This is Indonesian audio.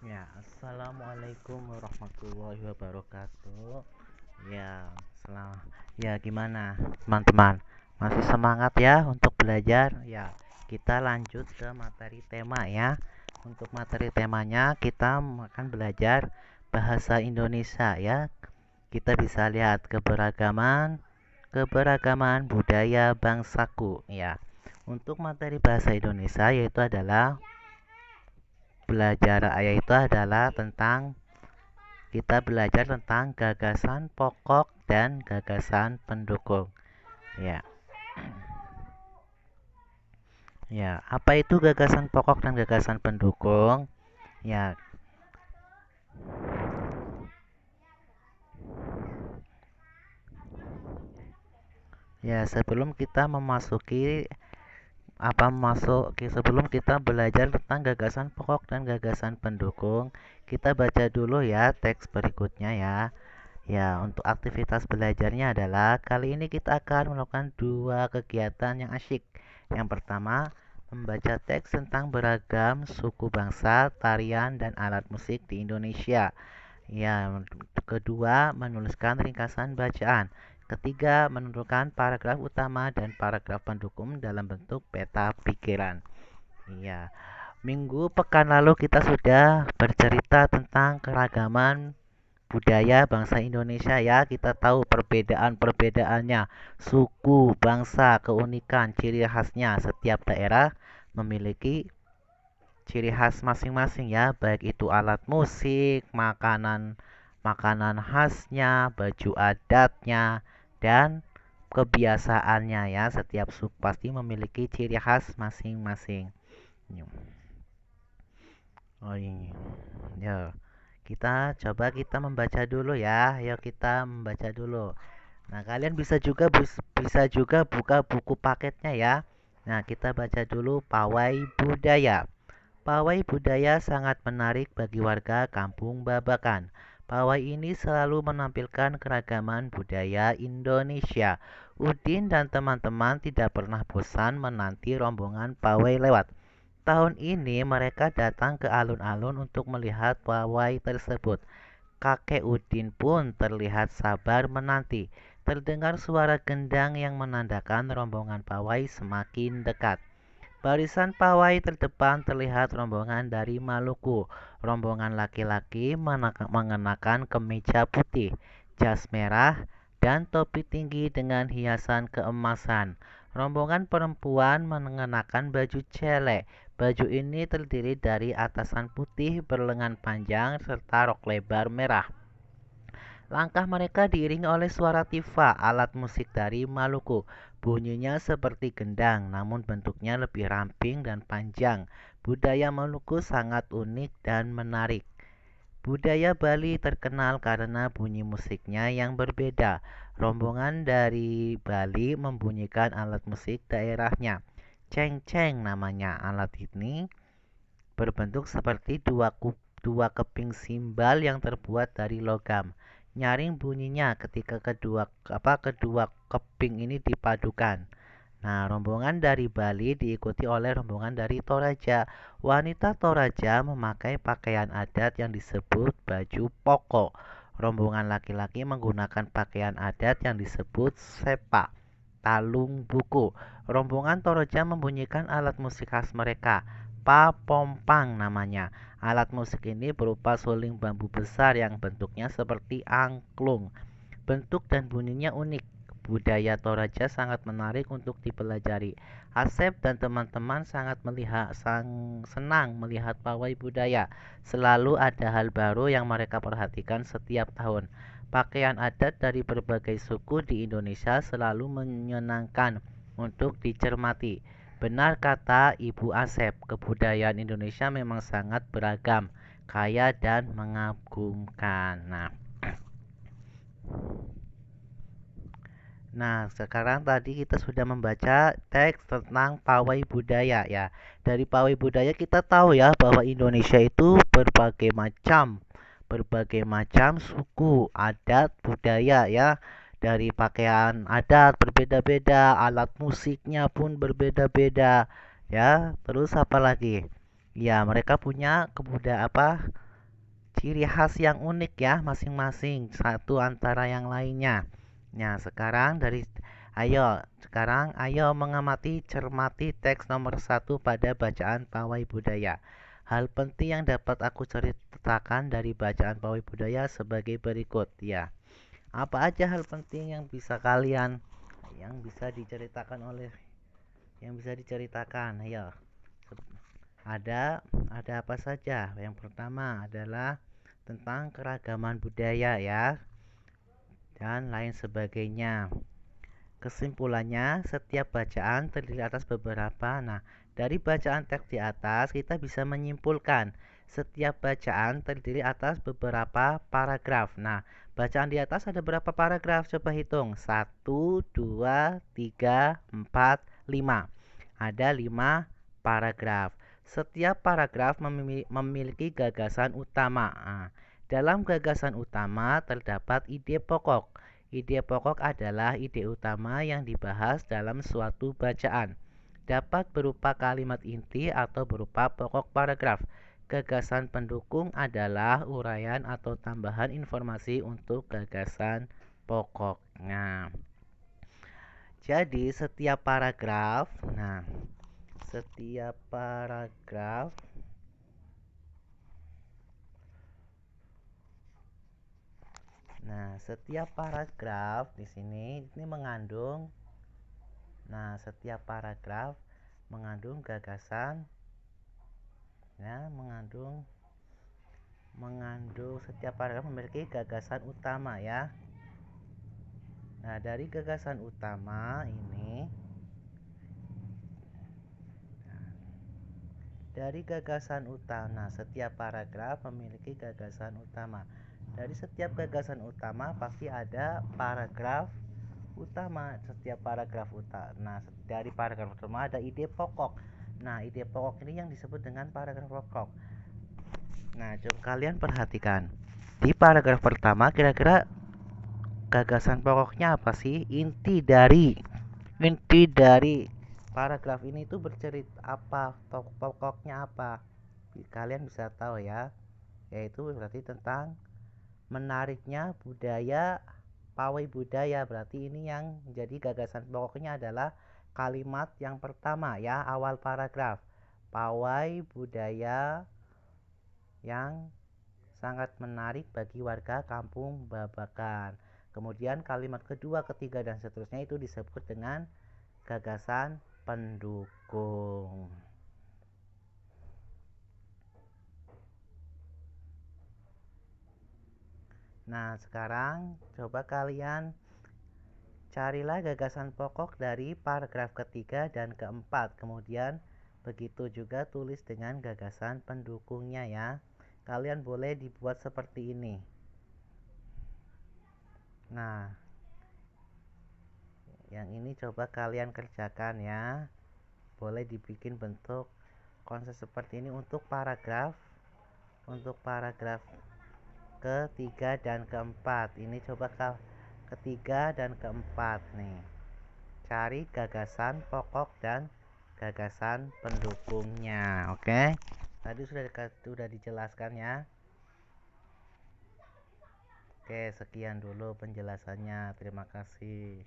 Ya, assalamualaikum warahmatullahi wabarakatuh. Ya, gimana teman-teman? Masih semangat ya untuk belajar? Ya, kita lanjut ke materi tema ya. Untuk materi temanya kita akan belajar bahasa Indonesia ya. Kita bisa lihat keberagaman keberagaman budaya bangsaku ya. Untuk materi bahasa Indonesia yaitu adalah tentang kita belajar tentang gagasan pokok dan gagasan pendukung. Ya. Ya, apa itu gagasan pokok dan gagasan pendukung? Ya, sebelum kita memasuki sebelum kita belajar tentang gagasan pokok dan gagasan pendukung, kita baca dulu ya teks berikutnya ya. Ya, untuk aktivitas belajarnya adalah kali ini kita akan melakukan dua kegiatan yang asyik. Yang pertama, membaca teks tentang beragam suku bangsa, tarian, dan alat musik di Indonesia. Ya, kedua, menuliskan ringkasan bacaan. Ketiga, menentukan paragraf utama dan paragraf pendukung dalam bentuk peta pikiran. Ya, minggu pekan lalu kita sudah bercerita tentang keragaman budaya bangsa Indonesia ya. Kita tahu perbedaan-perbedaannya, suku, bangsa, keunikan, ciri khasnya. Setiap daerah memiliki ciri khas masing-masing ya, baik itu alat musik, makanan khasnya, baju adatnya, dan kebiasaannya ya. Setiap suku pasti memiliki ciri khas masing-masing. Oh ini. Ya, kita membaca dulu ya. Yuk kita membaca dulu. Nah, kalian bisa juga buka buku paketnya ya. Nah, kita baca dulu Pawai Budaya. Pawai budaya sangat menarik bagi warga Kampung Babakan. Pawai ini selalu menampilkan keragaman budaya Indonesia. Udin dan teman-teman tidak pernah bosan menanti rombongan pawai lewat. Tahun ini mereka datang ke alun-alun untuk melihat pawai tersebut. Kakek Udin pun terlihat sabar menanti. Terdengar suara gendang yang menandakan rombongan pawai semakin dekat. Barisan pawai terdepan terlihat rombongan dari Maluku. Rombongan laki-laki mengenakan kemeja putih, jas merah, dan topi tinggi dengan hiasan keemasan. Rombongan perempuan mengenakan baju celek. Baju ini terdiri dari atasan putih berlengan panjang serta rok lebar merah. Langkah mereka diiringi oleh suara tifa, alat musik dari Maluku. Bunyinya seperti gendang, namun bentuknya lebih ramping dan panjang. Budaya Maluku sangat unik dan menarik. Budaya Bali terkenal karena bunyi musiknya yang berbeda. Rombongan dari Bali membunyikan alat musik daerahnya. Ceng-ceng namanya. Alat ini berbentuk seperti dua keping simbal yang terbuat dari logam. Nyaring bunyinya ketika kedua keping ini dipadukan. Nah, rombongan dari Bali diikuti oleh rombongan dari Toraja. Wanita Toraja memakai pakaian adat yang disebut baju poko. Rombongan laki-laki menggunakan pakaian adat yang disebut sepa, talung buku. Rombongan Toraja membunyikan alat musik khas mereka, papompang namanya. Alat musik ini berupa suling bambu besar yang bentuknya seperti angklung. Bentuk dan bunyinya unik. Budaya Toraja sangat menarik untuk dipelajari. Asep dan teman-teman senang melihat pawai budaya. Selalu ada hal baru yang mereka perhatikan setiap tahun. Pakaian adat dari berbagai suku di Indonesia selalu menyenangkan untuk dicermati. Benar kata Ibu Asep, kebudayaan Indonesia memang sangat beragam, kaya dan mengagumkan. Nah, sekarang tadi kita sudah membaca teks tentang pawai budaya ya. Dari pawai budaya kita tahu ya bahwa Indonesia itu berbagai macam suku, adat, budaya ya. Dari pakaian adat berbeda-beda, alat musiknya pun berbeda-beda ya. Terus apa lagi? Ya, mereka punya kebudayaan apa? ciri khas yang unik ya masing-masing satu antara yang lainnya. Nah, sekarang ayo mengamati cermati teks nomor satu pada bacaan pawai budaya. Hal penting yang dapat aku ceritakan dari bacaan pawai budaya sebagai berikut ya. Apa aja hal penting yang bisa diceritakan oleh yang bisa diceritakan? Ayo. Ada apa saja? Yang pertama adalah tentang keragaman budaya ya dan lain sebagainya. Kesimpulannya, setiap bacaan terdiri atas beberapa. Nah, dari bacaan teks di atas kita bisa menyimpulkan setiap bacaan terdiri atas beberapa paragraf. Nah, bacaan di atas ada berapa paragraf? Coba hitung. 1, 2, 3, 4, 5. Ada 5 paragraf. Setiap paragraf memiliki gagasan utama. Nah, dalam gagasan utama terdapat ide pokok. Ide pokok adalah ide utama yang dibahas dalam suatu bacaan. Dapat berupa kalimat inti atau berupa pokok paragraf. Gagasan pendukung adalah uraian atau tambahan informasi untuk gagasan pokok. Nah, jadi setiap paragraf setiap paragraf di sini ini mengandung setiap paragraf mengandung gagasan ya, mengandung setiap paragraf memiliki gagasan utama ya. Nah, dari gagasan utama ini setiap paragraf memiliki gagasan utama. Dari setiap gagasan utama pasti ada paragraf utama. Dari paragraf utama ada ide pokok. Nah, ide pokok ini yang disebut dengan paragraf pokok. Nah, coba kalian perhatikan. Di paragraf pertama kira-kira gagasan pokoknya apa sih? Inti dari paragraf ini tuh bercerita apa? Pokoknya apa? Kalian bisa tahu ya. Yaitu berarti tentang menariknya budaya pawai budaya. Berarti ini yang jadi gagasan pokoknya adalah kalimat yang pertama ya, awal paragraf. Pawai budaya yang sangat menarik bagi warga kampung Babakan. Kemudian kalimat kedua, ketiga dan seterusnya itu disebut dengan gagasan pendukung. Nah, sekarang coba kalian carilah gagasan pokok dari paragraf ketiga dan keempat. Kemudian begitu juga tulis dengan gagasan pendukungnya ya. Kalian boleh dibuat seperti ini. Nah, yang ini coba kalian kerjakan ya. Boleh dibikin bentuk konsep seperti ini untuk paragraf ketiga dan keempat. Ini coba ketiga dan keempat nih. Cari gagasan pokok dan gagasan pendukungnya. Oke. Tadi sudah dijelaskan ya. Oke, sekian dulu penjelasannya. Terima kasih.